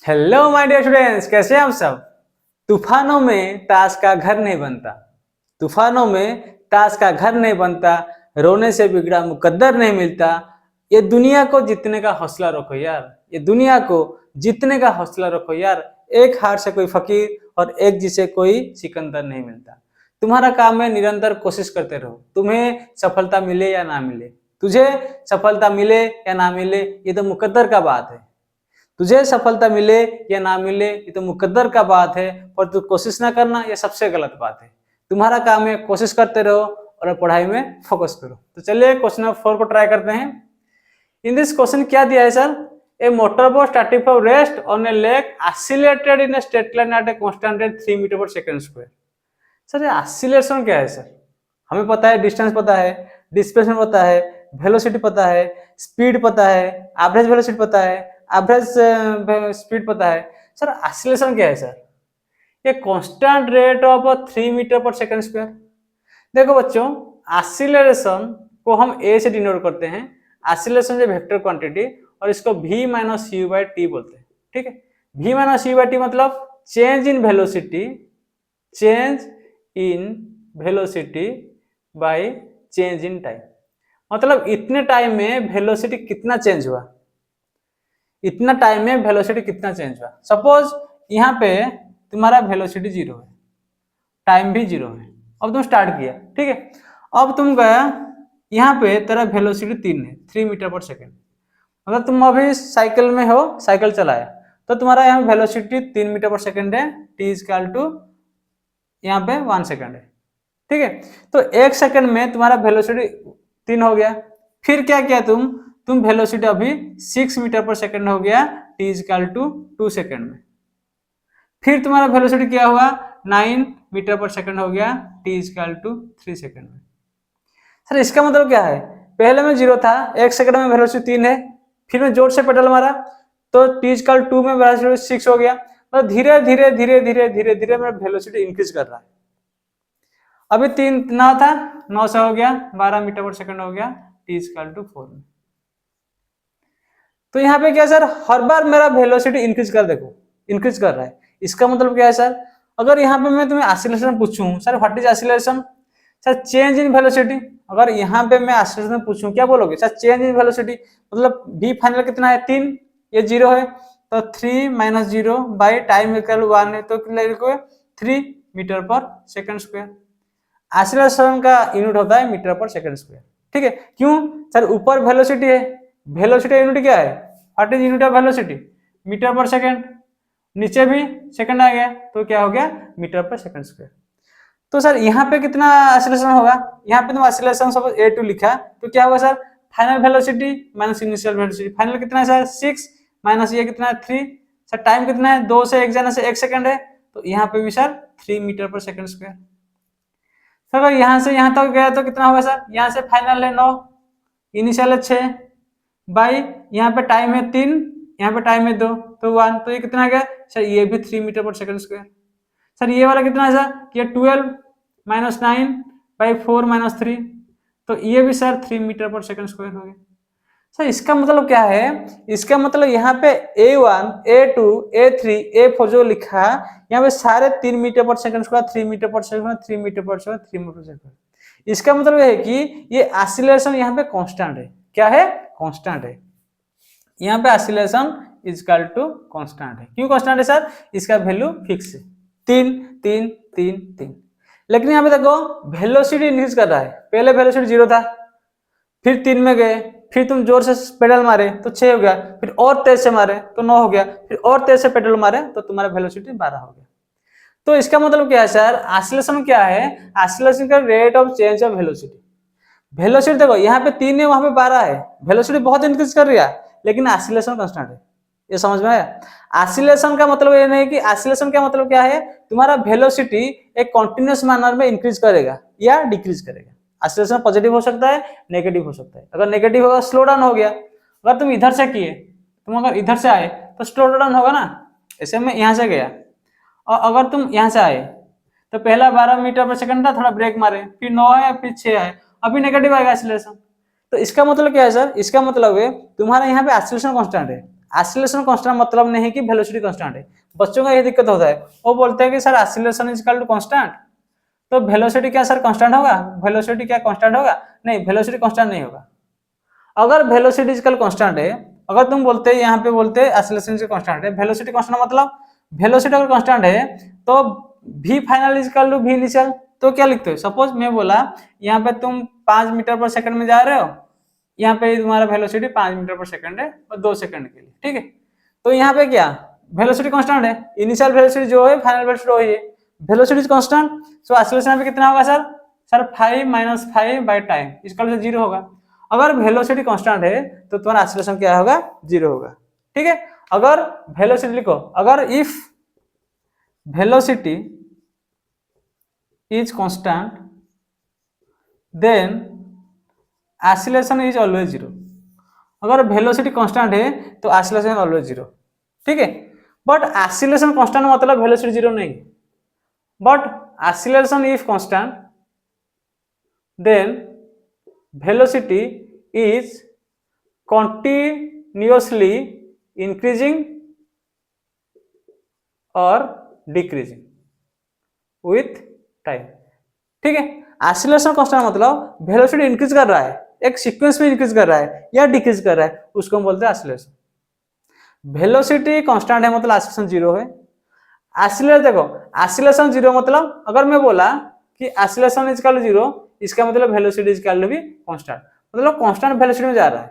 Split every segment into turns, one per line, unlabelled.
Hello my dear students, कैसे हैं आप सब। तूफानों में ताश का घर नहीं बनता। तूफानों में ताश का घर नहीं बनता, रोने से बिगड़ा मुकद्दर नहीं मिलता। ये दुनिया को जीतने का हौसला रखो यार, ये दुनिया को जीतने का हौसला रखो यार। एक हार से कोई फकीर और एक जीत से कोई सिकंदर नहीं मिलता। तुम्हारा काम है निरंतर कोशिश करते रहो, तुम्हें सफलता मिले या ना मिले। तुझे सफलता मिले या ना मिले ये तो मुकद्दर का बात है। तुझे सफलता मिले या ना मिले ये तो मुकद्दर का बात है, पर तू कोशिश ना करना ये सबसे गलत बात है। तुम्हारा काम है कोशिश करते रहो और पढ़ाई में फोकस करो। तो चलिए क्वेश्चन नंबर 4 को ट्राई करते हैं। इन दिस क्वेश्चन क्या दिया है sir, a motor boat starting from rest on a lake oscillated in a straight line at a constant rate 3 metre per second square. Sir ये ऑसिलेशन क्या है sir? हमें पता है डिस्टेंस पता है, डिस्प्लेसमेंट पता है, वेलोसिटी पता है, स्पीड पता है, एवरेज वेलोसिटी पता है, एवरेज स्पीड पता है। सर ऑसिलेशन क्या है सर? ये constant rate of 3 metre per second square. देखो बच्चों, ऑसिलेशन को हम ए से डिनोट करते हैं। ऑसिलेशन जो वेक्टर क्वांटिटी, और इसको v minus U by T बोलते हैं। ठीक है, v minus U by T मतलब change in velocity, change in velocity by change in time. मतलब इतने टाइम में वेलोसिटी कितना चेंज हुआ, इतना टाइम में वेलोसिटी कितना चेंज हुआ। सपोज यहाँ पे तुम्हारा वेलोसिटी 0 है, टाइम भी 0 है। अब तुम स्टार्ट किया, ठीक है। अब तुम गया यहाँ पे, तेरा वेलोसिटी 3 है, 3 मीटर पर सेकेंड। मतलब तुम अभी साइकिल में हो, साइकिल चलाया तो तुम्हारा यहाँ वेलोसिटी 3 मीटर पर सेकेंड है, टी इक्वल टू यहाँ पे 1 सेकेंड है। ठीक है, तो 1 सेकेंड में तुम्हारा वेलोसिटी 3 हो गया। फिर क्या किया तुम वेलोसिटी अभी 6 मीटर पर सेकेंड हो गया, टी इक्वल टू 2 सेकेंड में। फिर तुम्हारा वेलोसिटी क्या हुआ, 9 मीटर पर सेकेंड हो गया, टी इक्वल टू 3 सेकेंड में। सर इसका मतलब क्या है, पहले में 0 था, 1 सेकेंड में वेलोसिटी 3 है, फिर मैं जोर से पेडल मारा तो टी इक्वल 2 में वेलोसिटी 6 हो गया। मतलब धीरे धीरे धीरे धीरे धीरे धीरे मेरा वेलोसिटी इंक्रीज कर रहा है। अभी 3 9 था, 9 से हो गया 12 मीटर पर सेकंड हो गया, टी इक्वल टू 4 में। तो यहाँ पे क्या सर, हर बार मेरा वेलोसिटी इंक्रीज कर, देखो इंक्रीज कर रहा है। इसका मतलब क्या है सर, अगर यहाँ पे मैं तुम्हें ऑसिलेशन पूछूं, sir what is oscillation, sir change in velocity. अगर यहाँ पे मैं ऑसिलेशन पूछूं क्या बोलोगे सर, चेंज इन वेलोसिटी। मतलब v फाइनल कितना है 3, ये 0 है, तो 3 माइनस 0 बाई टाइम इक्वल 1 है, तो 3 metre per second square. Oscillation का यूनिट होता है मीटर पर सेकंड स्क्वायर। ठीक है, क्यों सर, ऊपर वेलोसिटी है, वेलोसिटी यूनिट क्या है, what is unit of velocity, metre per second. नीचे भी सेकंड आ गया तो क्या हो गया, मीटर पर सेकंड स्क्वायर। तो सर यहाँ पे कितना ऑसिलेशन होगा, यहाँ पे तुम ऑसिलेशन सपोज A2 लिखा तो क्या होगा sir, final velocity minus initial velocity. Final कितना है सर 6 माइनस ये कितना है 3। सर टाइम कितना है, 2 से 1 जाने से 1 सेकंड है, तो यहाँ पे भी sir 3 metre per second square. Sir अगर यहाँ से यहाँ तक गया तो कितना होगा सर, यहाँ से फाइनल है 9, इनिशियल है 6 बाई यहाँ पे टाइम है 3, यहाँ पे टाइम है 2 तो 1, तो ये कितना आ गया सर, ये भी 3 metre per second square. Sir ये वाला कितना है सर, ये 12 माइनस 9 बाई 4 माइनस 3, तो ये भी sir 3 metre per second square हो गया। सर इसका मतलब क्या है, इसका मतलब यहाँ पे A1 A2 A3 A4 जो लिखा यहाँ पे सारे 3 metre per second square, 3 metre per second, 3 metre per second, 3 metre per second. इसका मतलब है कि ये ऑसिलेशन यहाँ पे कांस्टेंट है। क्या है, कांस्टेंट है। यहाँ पे ऑसिलेशन इक्वल टू कांस्टेंट है। क्यों कांस्टेंट है सर, इसका वैल्यू फिक्स है 3 3 3 3। लेकिन यहाँ पे देखो वेलोसिटी इंक्रीज कर रहा है। पहले वेलोसिटी 0 था, फिर 3 में गए, फिर तुम जोर से पेडल मारे तो 6 हो गया, फिर और तेज से मारे तो 9 हो गया, फिर और तेज से पेडल मारे तो तुम्हारा वेलोसिटी 12 हो गया। तो इसका मतलब क्या है सर, ऑसिलेशन क्या है, ऑसिलेशन का rate of change of velocity. Velocity देखो यहाँ पे 3 है, वहां पे 12 है, वेलोसिटी बहुत इंक्रीज कर रही है, लेकिन ऑसिलेशन कांस्टेंट है। ये समझ में आया। ऑसिलेशन का मतलब ये नहीं कि, ऑसिलेशन का मतलब क्या है, तुम्हारा वेलोसिटी एक कंटीन्यूअस मैनर में इंक्रीज करेगा या डिक्रीज करेगा। ऑसिलेशन पॉजिटिव हो सकता है, नेगेटिव हो सकता है। अगर नेगेटिव होगा स्लो डाउन हो गया, अगर तुम इधर से किए, तुम अगर इधर से आए तो स्लो डाउन होगा ना। ऐसे में यहाँ से गया और अगर तुम यहाँ से आए तो पहला 12 मीटर पर सेकंड था, थोड़ा ब्रेक मारे, फिर 9 आए, फिर 6 आए, अभी नेगेटिव आएगा ऑसिलेशन। तो इसका मतलब क्या है सर, इसका मतलब है तुम्हारा यहाँ पे ऑसिलेशन कांस्टेंट है। एक्सीलरेशन कांस्टेंट मतलब नहीं कि वेलोसिटी कांस्टेंट है। बच्चों का ये दिक्कत होता है, वो बोलते हैं कि sir acceleration is equal to constant, तो वेलोसिटी क्या सर कांस्टेंट होगा? वेलोसिटी क्या कांस्टेंट होगा? नहीं, वेलोसिटी कांस्टेंट नहीं होगा। अगर वेलोसिटी इक्वल कांस्टेंट है, अगर तुम बोलते यहाँ पे बोलते एक्सीलरेशन इज कांस्टेंट है, वेलोसिटी कांस्टेंट मतलब वेलोसिटी अगर कांस्टेंट है तो v final is equal to v initial, तो क्या लिखते हो? सपोज मैं बोला यहाँ पे तुम 5 मीटर पर सेकंड में जा रहे हो, यहाँ पे तुम्हारा वेलोसिटी 5 मीटर पर सेकंड है और 2 सेकंड के लिए, ठीक है। तो यहाँ पे क्या वेलोसिटी कांस्टेंट है, इनिशियल वेलोसिटी जो है फाइनल वेलोसिटी वही है, वेलोसिटी कांस्टेंट, सो एक्सीलरेशन पे कितना होगा sir? Sir 5 minus 5 by time equal to 0 होगा। अगर वेलोसिटी कांस्टेंट है तो तुम्हारा एक्सीलरेशन क्या होगा? 0 होगा, ठीक है। अगर वेलोसिटी लिखो, अगर if velocity is constant then acceleration is always 0। अगर वेलोसिटी कांस्टेंट है तो एक्सीलरेशन ऑलवेज 0, ठीक है। बट एक्सीलरेशन कांस्टेंट मतलब वेलोसिटी 0 नहीं, but acceleration if constant then velocity is continuously increasing or decreasing with time, ठीक है। एक्सीलरेशन कांस्टेंट मतलब वेलोसिटी इंक्रीज कर रहा है, एक सीक्वेंस में इंक्रीज कर रहा है या डिक्रीज कर रहा है, उसको हम बोलते हैं एक्सीलरेशन। वेलोसिटी कांस्टेंट है मतलब एक्सीलरेशन 0 है। एक्सीलरेशन देखो, एक्सीलरेशन 0 मतलब अगर मैं बोला कि एक्सीलरेशन इज इक्वल टू 0, इसका मतलब वेलोसिटी इज इक्वल टू भी कांस्टेंट, मतलब कांस्टेंट वेलोसिटी में जा रहा है,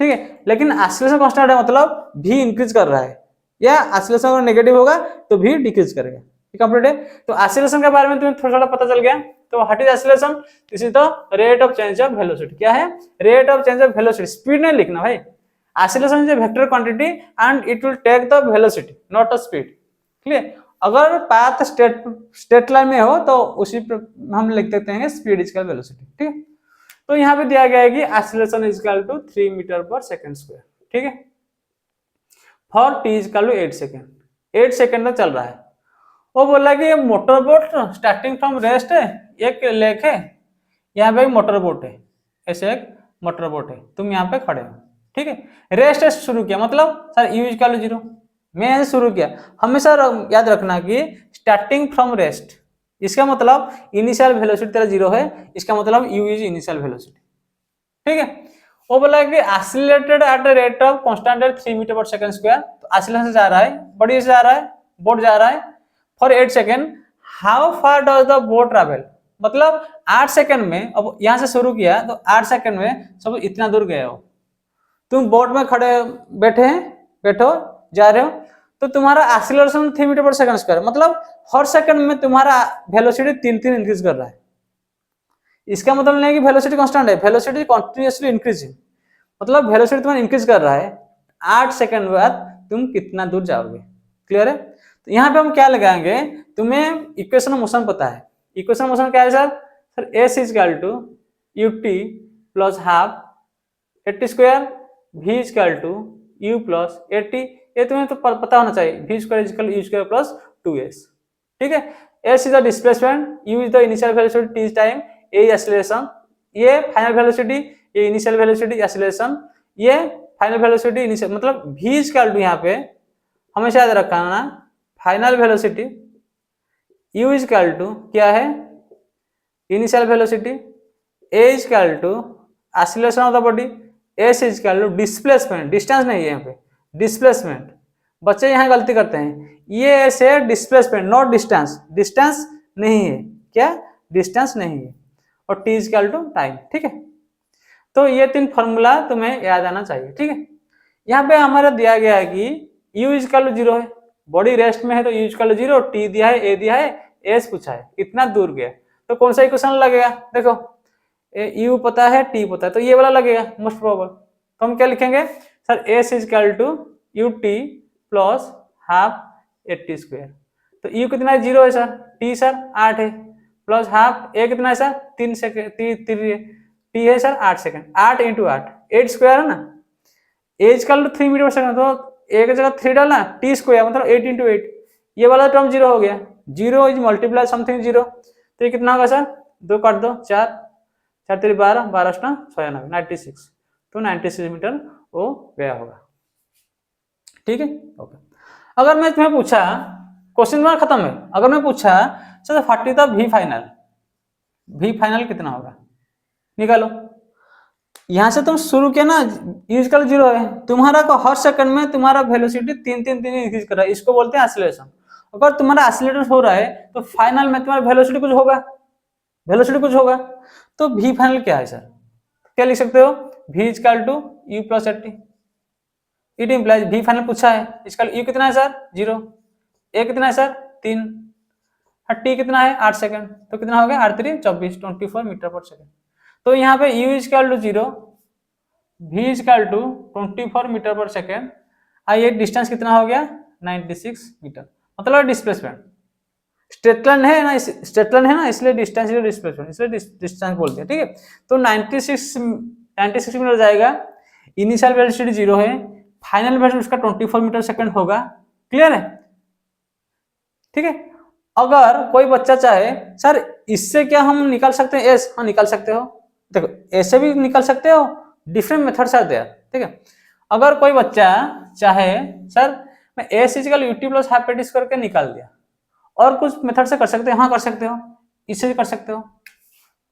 ठीक है। लेकिन एक्सीलरेशन कांस्टेंट है मतलब v इंक्रीज कर रहा है, या एक्सीलरेशन अगर नेगेटिव होगा तो v डिक्रीज करेगा, कंप्लीट है। तो एक्सीलरेशन के बारे में तुम्हें थोड़ा थोड़ा पता चल गया। तो what is acceleration? This is the rate of change of velocity. क्या है? Rate of change of velocity, speed नहीं लिखना भाई। Acceleration is a vector quantity and it will take the velocity not a speed, clear. अगर path straight line में हो तो उसी पर हम लिख देते हैं स्पीड इज इक्वल वेलोसिटी, ठीक है। तो यहाँ पे दिया गया है कि acceleration is equal to 3 metre per second square, ठीक है, for t is equal to 8 second. 8 second तक चल रहा है। वो बोला कि motor boat starting from rest है, एक लेक है, यहाँ पे एक मोटर बोट है, ऐसे एक मोटर बोट है, तुम यहाँ पे खड़े हो, ठीक है। रेस्ट शुरू किया मतलब sir u is equal to 0, मैं ऐसे शुरू किया। हमेशा याद रखना कि स्टार्टिंग फ्रॉम रेस्ट, इसका मतलब इनिशियल वेलोसिटी तेरा 0 है, इसका मतलब u इज इनिशियल वेलोसिटी, ठीक है। वो बोला कि accelerated at the rate of constant at 3 metre per second square, तो एक्सीलरेशन जा रहा है, बॉडी से जा रहा है, बोट जा रहा है for 8 second. How far does the boat travel, मतलब 8 सेकंड में, अब यहां से शुरू किया तो 8 सेकंड में सब इतना दूर गए हो, तुम बोट में खड़े बैठो जा रहे हो, तो तुम्हारा acceleration 3 metre per second square, मतलब हर सेकंड में तुम्हारा वेलोसिटी 3 इंक्रीज कर रहा है। इसका मतलब नहीं कि वेलोसिटी कांस्टेंट है, वेलोसिटी कंटीन्यूअसली इंक्रीजिंग, मतलब वेलोसिटी तुम्हारा इंक्रीज कर रहा है। 8 सेकंड बाद तुम कितना दूर जाओगे, क्लियर है। तो यहाँ पे हम क्या लगाएंगे, तुम्हें इक्वेशन ऑफ मोशन पता है। इक्वेशन ऑफ मोशन क्या है sir? Sir s is equal to ut plus half 80 square v is equal to u plus 80, ये तुम्हें तो पता होना चाहिए, v square is equal to u square plus 2s, ठीक है। s is the displacement, u is the initial velocity t time, a is acceleration, ये final velocity, ये इनिशियल वेलोसिटी एक्सीलरेशन, ये फाइनल वेलोसिटी इनिशियल, मतलब v is equal to यहाँ पे हमेशा याद रखना final velocity, u is equal to क्या है? Initial velocity, a is equal to acceleration of the body, s is equal to displacement, distance नहीं है यहाँ पे, डिस्प्लेसमेंट। बच्चे यहाँ गलती करते हैं, ये s है डिस्प्लेसमेंट नॉट डिस्टेंस, डिस्टेंस नहीं है, क्या डिस्टेंस नहीं है, और t is equal to time, ठीक है। तो ये 3 फॉर्मूला तुम्हें याद आना चाहिए, ठीक है। यहाँ पे हमारा दिया गया है कि u इज इक्वल टू 0 है, बॉडी रेस्ट में है तो u is equal to 0, t दिया है, a दिया है, s पूछा है, कितना दूर गया, तो कौन सा इक्वेशन लगेगा? देखो u पता है, t पता है, तो ये वाला लगेगा मोस्ट प्रोबेबल। तो हम क्या लिखेंगे sir? s is equal to ut plus half 80 square, तो u कितना है? 0 है सर, t सर 8 है, प्लस हाफ a कितना है सर? 3 सेकंड, t है सर 8 सेकंड, 8 इंटू 8 स्क्वायर है ना, a is equal to 3 metre per second, तो a की जगह 3 डालना, t स्क्वायर मतलब 8 इंटू 8, ये वाला टर्म 0 हो गया, 0 इज मल्टीप्लाई समथिंग 0, तो ये कितना होगा सर? 2 काट दो, 4 4 3 12, 12 6 96, तो 96 मीटर वो गया होगा, ठीक है, ओके। अगर मैं तुम्हें पूछा, क्वेश्चन तुम्हारा खत्म है, अगर मैं पूछा sir what is the v final, v final कितना होगा, निकालो। यहां से तुम शुरू किया ना, यूजिकल जीरो है, तुम्हारा को हर सेकंड में तुम्हारा वेलोसिटी तीन इंक्रीज कर रहा है, इसको बोलते हैं एक्सीलरेशन। अगर तुम्हारा एक्सीलरेशन हो रहा है तो फाइनल में तुम्हारा वेलोसिटी कुछ होगा, वेलोसिटी कुछ होगा। तो वी फाइनल क्या है सर, क्या लिख सकते हो, v equal to u plus a t. It implies v final पूछा है, इसका यू कितना है सर 0, ए कितना है सर 3, और टी कितना है 8 सेकंड, तो कितना हो गया 8 3 24 24 मीटर पर सेकंड। तो यहाँ पे u equal to 0, v equal to 24 metre per second, और ये डिस्टेंस कितना हो गया 96 मीटर, मतलब डिस्प्लेसमेंट। स्ट्रेट लाइन है ना, स्ट्रेट लाइन है ना, इसलिए डिस्टेंस डिस्प्लेसमेंट, इसलिए डिस्टेंस बोलते हैं, ठीक है। तो 96 मीटर जाएगा, इनिशियल वेलोसिटी 0 है, फाइनल वेलोसिटी उसका 24 मीटर सेकंड होगा, क्लियर है, ठीक है। अगर कोई बच्चा चाहे सर इससे क्या हम निकाल सकते हैं एस, हाँ निकाल सकते हो, देखो ऐसे भी निकाल सकते हो, डिफरेंट मेथड्स आर देयर, ठीक है। अगर कोई बच्चा चाहे सर मैं S equal UT plus half a t square करके निकाल दिया, और कुछ मेथड से कर सकते हैं, हाँ कर सकते हो, इससे भी कर सकते हो।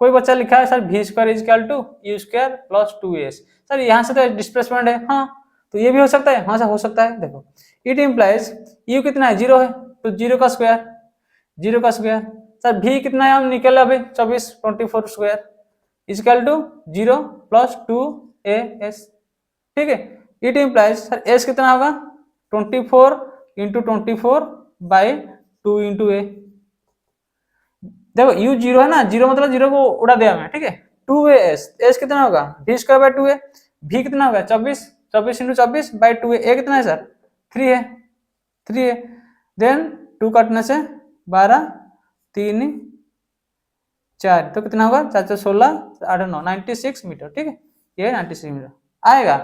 कोई बच्चा लिखा है sir v square equal to u square plus 2s, sir यहाँ से तो डिस्प्लेसमेंट है, हाँ तो ये भी हो सकता है, हाँ सर हो सकता है। देखो इट इम्प्लाइज यू कितना है 0 है, तो 0 का स्क्वायर, 0 का स्क्वायर, सर v कितना है हम निकल अभी 24 square equal to 0 plus 2as, ठीक है। इट इम्प्लाइज सर s कितना होगा 24 इंटू 24 बाई 2 इंटू ए। देखो u 0 है ना, 0 मतलब 0 को उड़ा दिया मैं, ठीक है। 2as, s कितना होगा v square by 2a, v कितना होगा 24 इंटू 24 बाई 2a, a कितना है सर 3 है, 3 है, देन 2 काटने से 12 3 4, तो कितना होगा 4 16 8 9 96 मीटर, ठीक है, ये 96 मीटर आएगा।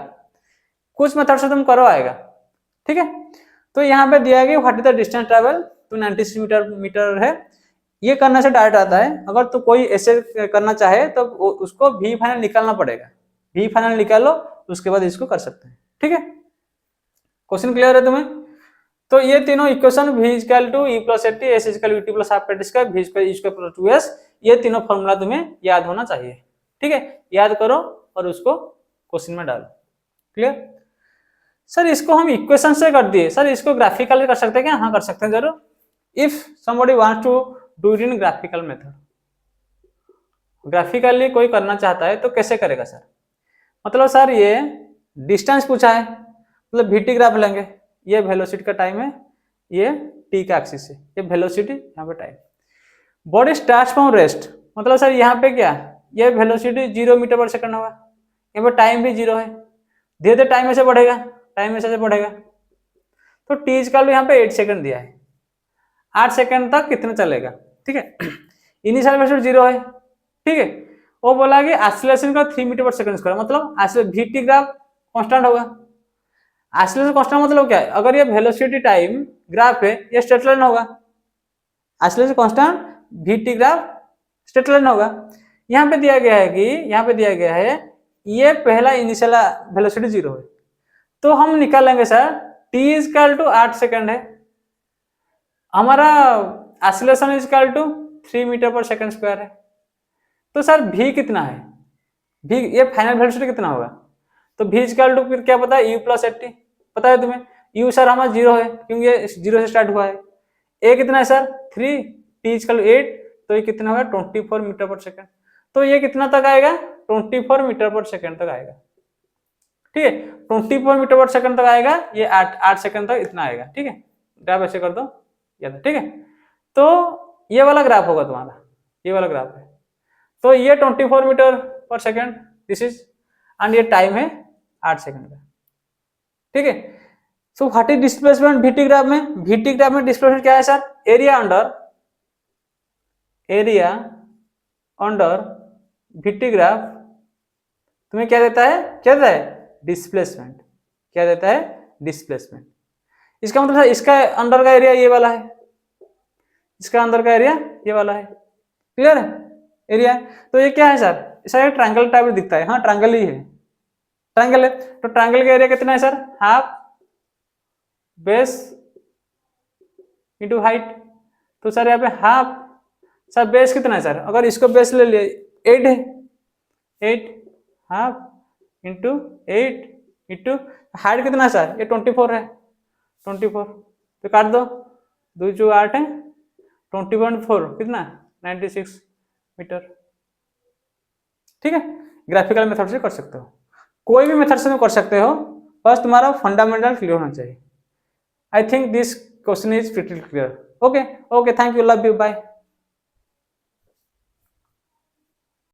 कुछ मेथड से तुम करो आएगा, ठीक है। तो यहाँ पे दिया गया what is the distance travel, तो 96 मीटर है, ये करने से डायरेक्ट आता है। अगर तो कोई ऐसे करना चाहे तो उसको वी फाइनल निकालना पड़ेगा, वी फाइनल निकालो उसके बाद इसको कर सकते हैं, ठीक है। क्वेश्चन क्लियर है तुम्हें? तो ये तीनों equation v equal to u plus a t, s equal u t plus half a t square, v square u square plus 2s, ये तीनों फॉर्मूला तुम्हें याद होना चाहिए, ठीक है। याद करो और उसको क्वेश्चन में डालो, क्लियर। सर इसको हम इक्वेशन से कर दिए, सर इसको ग्राफिकल कर सकते हैं क्या, हाँ कर सकते हैं जरूर। If somebody wants to do it in graphical method, graphically कोई करना चाहता है तो कैसे करेगा सर, मतलब सर ये डिस्टेंस पूछा है, मतलब वीटी ग्राफ लेंगे, ये वेलोसिटी का टाइम है, ये टी का एक्सिस है, ये वेलोसिटी यहाँ पे time, body starts from rest, मतलब सर यहाँ पे क्या, ये वेलोसिटी 0 मीटर पर सेकंड होगा, यहाँ पे टाइम भी 0 है, धीरे धीरे टाइम ऐसे बढ़ेगा, टाइम ऐसे बढ़ेगा, तो टी इक्वल टू यहाँ पे 8 सेकंड दिया है, 8 सेकंड तक कितना चलेगा, ठीक है। इनिशियल वेलोसिटी 0 है, ठीक है। वो बोला कि एक्सीलरेशन का 3 मीटर पर सेकंड स्क्वायर, मतलब वीटी ग्राफ कांस्टेंट होगा। एक्सीलरेशन कांस्टेंट मतलब क्या है, अगर ये वेलोसिटी टाइम ग्राफ है ये स्ट्रेट लाइन होगा, acceleration constant VT graph straight line होगा। यहाँ पे दिया गया है कि यहाँ पे दिया गया है ये पहला इनिशियल वेलोसिटी 0 है, तो हम निकालेंगे sir t equal to 8 second है, हमारा acceleration equal to 3 metre per second square है, तो सर v कितना है, v ये फाइनल वेलोसिटी कितना होगा, तो v इक्वल टू फिर क्या पता है u प्लस एटी, पता है तुम्हें, u सर हमारा 0 है क्योंकि ये 0 से स्टार्ट हुआ है, a कितना है सर 3, t इक्वल टू 8, तो ये कितना होगा 24 मीटर पर सेकंड, तो ये कितना तक आएगा 24 मीटर पर सेकंड तक आएगा, ठीक है। 24 मीटर पर सेकंड तक आएगा, ये 8 सेकंड तक इतना आएगा, ठीक है। ग्राफ ऐसे कर दो याद, ठीक है। तो ये वाला ग्राफ होगा तुम्हारा, ये वाला ग्राफ है, तो ये 24 metre per second this is, and ये टाइम है 8 सेकंड का, ठीक है। So what is displacement VT graph में, वीटी ग्राफ में डिस्प्लेसमेंट क्या है sir, area under VT graph तुम्हें क्या देता है, क्या देता है डिस्प्लेसमेंट, क्या देता है डिस्प्लेसमेंट। इसका मतलब इसका अंडर का एरिया ये वाला है, इसका अंदर का एरिया ये वाला है, क्लियर है एरिया। तो ये क्या है सर, ऐसा ट्रायंगल टाइप में दिखता है, हाँ ट्रायंगल ही है, ट्रायंगल है, तो ट्रायंगल का एरिया कितना है sir half base into height, तो सर यहाँ पे हाफ, सर बेस कितना है सर, अगर इसको बेस ले लिए 8 है, 8 हाफ इंटू 8 इंटू हाइट कितना है सर, ये 24 है, 24 तो काट दो, 2 जो 8 है, 20.4 कितना 96 मीटर। ठीक है, ग्राफिकल मेथड से कर सकते हो, कोई भी मेथड से कर सकते हो, बस तुम्हारा फंडामेंटल क्लियर होना चाहिए। I think this question is pretty clear. Okay okay, thank you, love you, bye.